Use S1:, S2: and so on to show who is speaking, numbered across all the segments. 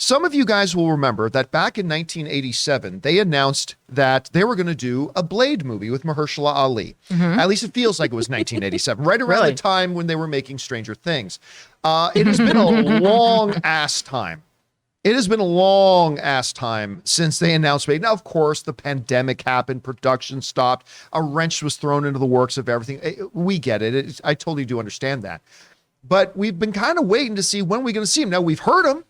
S1: Some of you guys will remember that back in 1987, they announced that they were going to do a Blade movie with Mahershala Ali. At least it feels like it was 1987, right around the time when they were making Stranger Things. It has been a long-ass time. It has been a long-ass time since they announced Blade. Now, of course, the pandemic happened, production stopped, a wrench was thrown into the works of everything. We get it. I totally do understand that. But we've been kind of waiting to see when we're going to see him. Now, we've heard him.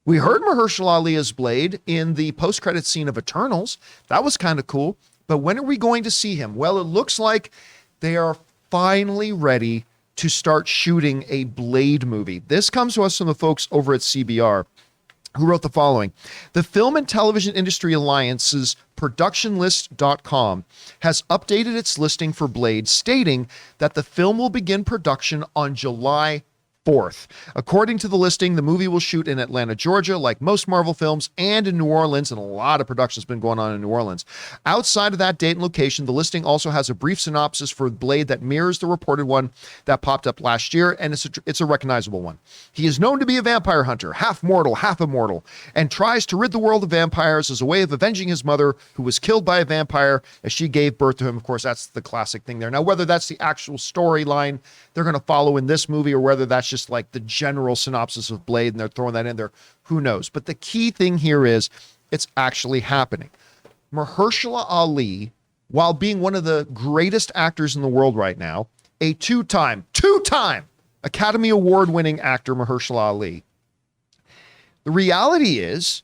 S1: We heard Mahershala Ali as Blade in the post-credit scene of Eternals. That was kind of cool. But when are we going to see him? Well, it looks like they are finally ready to start shooting a Blade movie. This comes to us from the folks over at CBR, who wrote the following. The Film and Television Industry Alliance's productionlist.com has updated its listing for Blade, stating that the film will begin production on July 4th. According to the listing, the movie will shoot in Atlanta, Georgia, like most Marvel films, and in New Orleans, and a lot of production has been going on in New Orleans. Outside of that date and location, the listing also has a brief synopsis for Blade that mirrors the reported one that popped up last year, and it's a recognizable one. He is known to be a vampire hunter, half mortal, half immortal, and tries to rid the world of vampires as a way of avenging his mother, who was killed by a vampire as she gave birth to him. Of course, that's the classic thing there. Now, whether that's the actual storyline they're going to follow in this movie, or whether that's just like the general synopsis of Blade and they're throwing that in there, who knows? But the key thing here is it's actually happening. Mahershala Ali, while being one of the greatest actors in the world right now, a two-time Academy Award winning actor, Mahershala Ali. The reality is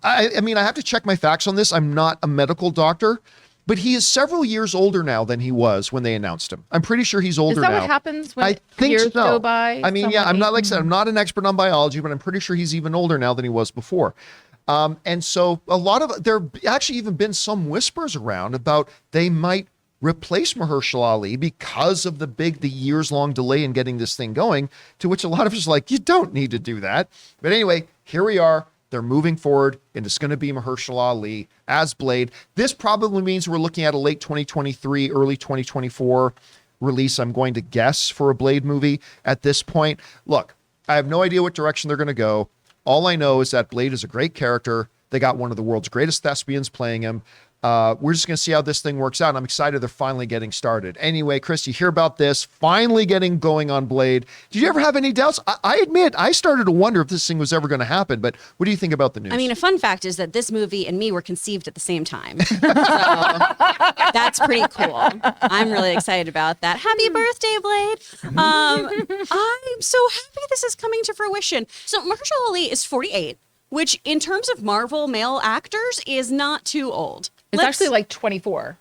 S1: I mean, I have to check my facts on this. I'm not a medical doctor, but he is several years older now than he was when they announced him. I'm pretty sure he's older now.
S2: Is that what happens when years go by?
S1: I mean, yeah, I'm not, like I said, I'm not an expert on biology, but I'm pretty sure he's even older now than he was before. And so there have actually even been some whispers around about they might replace Mahershala Ali because of the years-long delay in getting this thing going, to which a lot of us are like, you don't need to do that. But anyway, here we are. They're moving forward, and it's going to be Mahershala Ali as Blade. This probably means we're looking at a late 2023, early 2024 release, I'm going to guess, for a Blade movie at this point. Look, I have no idea what direction they're going to go. All I know is that Blade is a great character. They got one of the world's greatest thespians playing him. We're just going to see how this thing works out. And I'm excited they're finally getting started. Anyway, Chris, you hear about this, finally getting going on Blade. Did you ever have any doubts? I admit, I started to wonder if this thing was ever going to happen, but what do you think about the news?
S3: I mean, a fun fact is that this movie and me were conceived at the same time. So that's pretty cool. I'm really excited about that. Happy birthday, Blade. I'm so happy this is coming to fruition. So Mahershala Ali is 48, which in terms of Marvel male actors is not too old.
S2: It's actually like 24.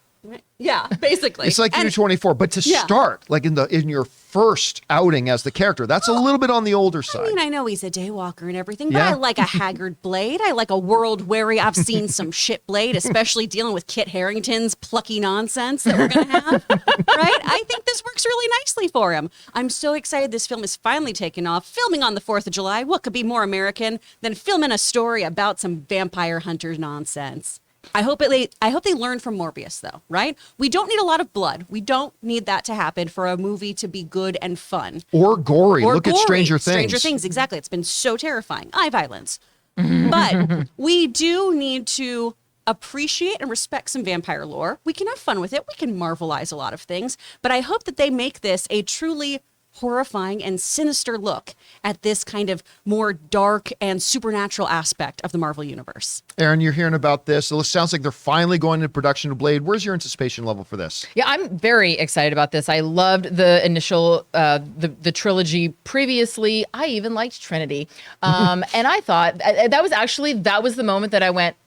S3: Yeah, basically.
S1: It's like you're 24, but to start, like in your first outing as the character, that's a little bit on the older side.
S3: I mean, I know he's a daywalker and everything, but I like a haggard Blade. I like a world-weary, I've seen some shit Blade, especially dealing with Kit Harington's plucky nonsense that we're going to have, right? I think this works really nicely for him. I'm so excited this film is finally taken off. Filming on the 4th of July, what could be more American than filming a story about some vampire hunter nonsense? I hope they learn from Morbius, though, right? We don't need a lot of blood. We don't need that to happen for a movie to be good and fun.
S1: Or gory. Look at Stranger Things.
S3: Stranger Things, exactly. It's been so terrifying. Eye violence. But we do need to appreciate and respect some vampire lore. We can have fun with it. We can marvelize a lot of things. But I hope that they make this a truly horrifying and sinister look at this kind of more dark and supernatural aspect of the Marvel Universe.
S1: Aaron, you're hearing about this. It sounds like they're finally going into production of Blade. Where's your anticipation level for this?
S2: Yeah, I'm very excited about this. I loved the initial, the trilogy previously. I even liked Trinity. And I thought that was the moment that I went,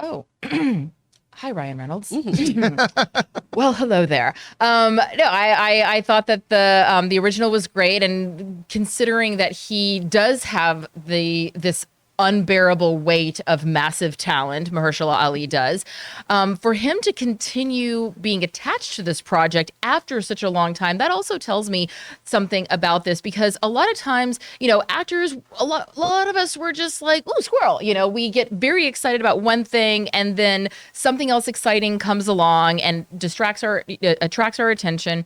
S2: oh, hi, Ryan Reynolds. Well, hello there. No, I thought that the original was great, and considering that he does have this unbearable weight of massive talent, Mahershala Ali does, for him to continue being attached to this project after such a long time, that also tells me something about this, because a lot of times, actors, a lot of us were just like, ooh, squirrel, we get very excited about one thing, and then something else exciting comes along and attracts our attention.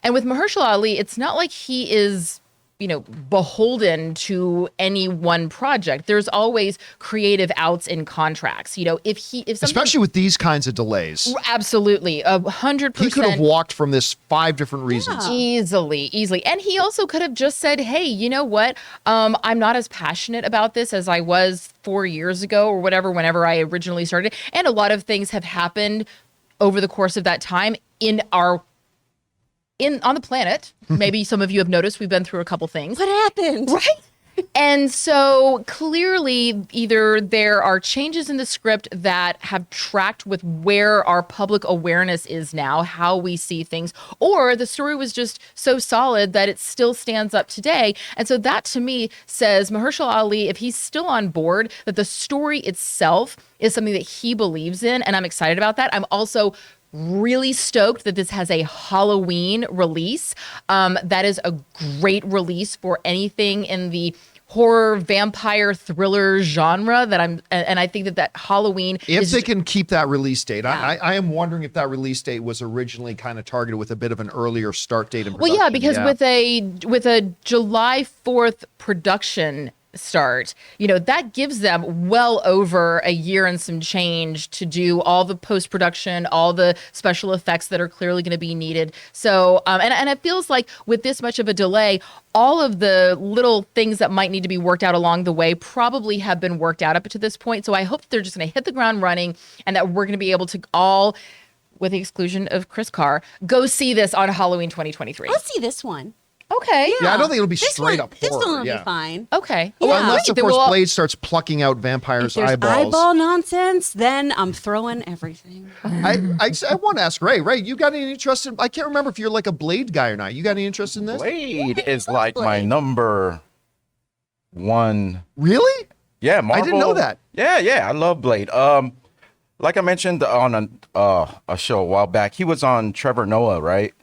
S2: And with Mahershala Ali, it's not like he is beholden to any one project. There's always creative outs in contracts. If something,
S1: especially with these kinds of delays.
S2: Absolutely, 100%.
S1: He could have walked from this 5 different reasons.
S2: Easily. And he also could have just said, hey, you know what? I'm not as passionate about this as I was 4 years ago or whatever, whenever I originally started. And a lot of things have happened over the course of that time on the planet. Maybe some of you have noticed we've been through a couple things.
S3: What happened?
S2: Right? And so clearly either there are changes in the script that have tracked with where our public awareness is now, how we see things, or the story was just so solid that it still stands up today. And so that to me says Mahershala Ali, if he's still on board, that the story itself is something that he believes in. And I'm excited about that. I'm also really stoked that this has a Halloween release. That is a great release for anything in the horror, vampire, thriller genre and I think that Halloween
S1: if they can keep that release date. I am wondering if that release date was originally kind of targeted with a bit of an earlier start date in production.
S2: Well, yeah, because with a July 4th production start, that gives them well over a year and some change to do all the post-production, all the special effects that are clearly going to be needed. So, and it feels like with this much of a delay, all of the little things that might need to be worked out along the way probably have been worked out up to this point. So I hope that they're just going to hit the ground running and that we're going to be able to all, with the exclusion of Chris Carr, go see this on Halloween 2023.
S3: Let's see this one.
S2: Okay.
S1: Yeah, I don't think it'll be straight up horror.
S3: This one will be fine.
S2: Okay.
S1: Well,
S3: Yeah.
S1: unless, of course, Blade starts plucking out vampires'
S3: If there's
S1: eyeballs.
S3: eyeball nonsense, then I'm throwing everything.
S1: I want to ask Ray. Ray, you got any interest in? I can't remember if you're like a Blade guy or not. You got any interest in this?
S4: Blade is like my number one.
S1: Really?
S4: Yeah, Marvel.
S1: I didn't know that.
S4: Yeah, I love Blade. Like I mentioned on a show a while back, he was on Trevor Noah, right?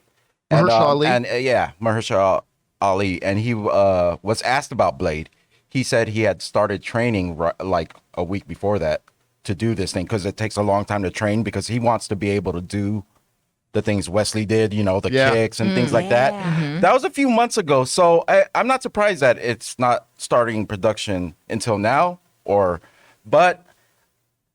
S1: Mahershala Ali?
S4: Mahershala Ali, and he was asked about Blade. He said he had started training like a week before that to do this thing because it takes a long time to train because he wants to be able to do the things Wesley did, the kicks and things like that.
S3: Mm-hmm.
S4: That was a few months ago, so I'm not surprised that it's not starting production until now. But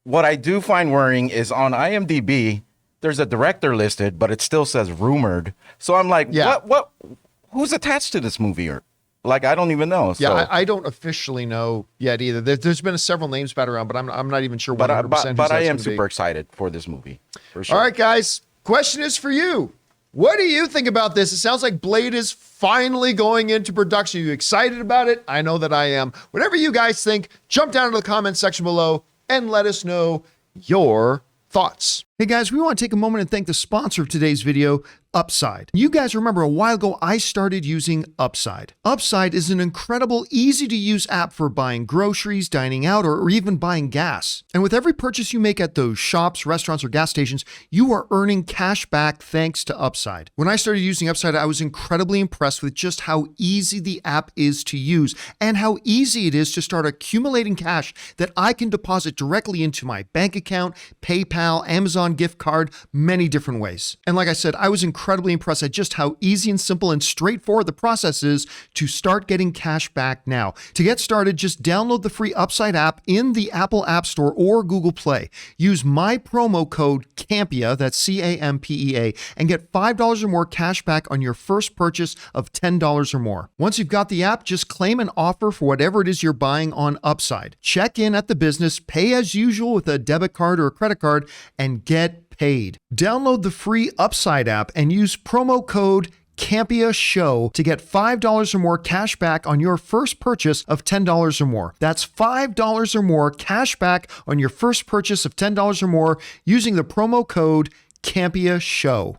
S4: what I do find worrying is on IMDb, there's a director listed, but it still says rumored. So I'm like, what? Who's attached to this movie? Or like, I don't even know.
S1: Yeah,
S4: so.
S1: I don't officially know yet either. There's been several names batted around, but I'm not even sure 100%.
S4: But I am super excited for this movie. For sure.
S1: All right, guys. Question is for you. What do you think about this? It sounds like Blade is finally going into production. Are you excited about it? I know that I am. Whatever you guys think, jump down to the comment section below and let us know your thoughts. Hey guys, we want to take a moment and thank the sponsor of today's video, Upside. You guys remember a while ago, I started using Upside. Upside is an incredible, easy to use app for buying groceries, dining out, or even buying gas. And with every purchase you make at those shops, restaurants, or gas stations, you are earning cash back thanks to Upside. When I started using Upside, I was incredibly impressed with just how easy the app is to use and how easy it is to start accumulating cash that I can deposit directly into my bank account, PayPal, Amazon gift card, many different ways. And like I said, I was incredibly impressed at just how easy and simple and straightforward the process is to start getting cash back now. To get started, just download the free Upside app in the Apple App Store or Google Play. Use my promo code CAMPEA, that's CAMPEA, and get $5 or more cash back on your first purchase of $10 or more. Once you've got the app, just claim an offer for whatever it is you're buying on Upside. Check in at the business, pay as usual with a debit card or a credit card, and get paid. Download the free Upside app and use promo code Campea Show to get $5 or more cash back on your first purchase of $10 or more. That's $5 or more cash back on your first purchase of $10 or more using the promo code Campea Show.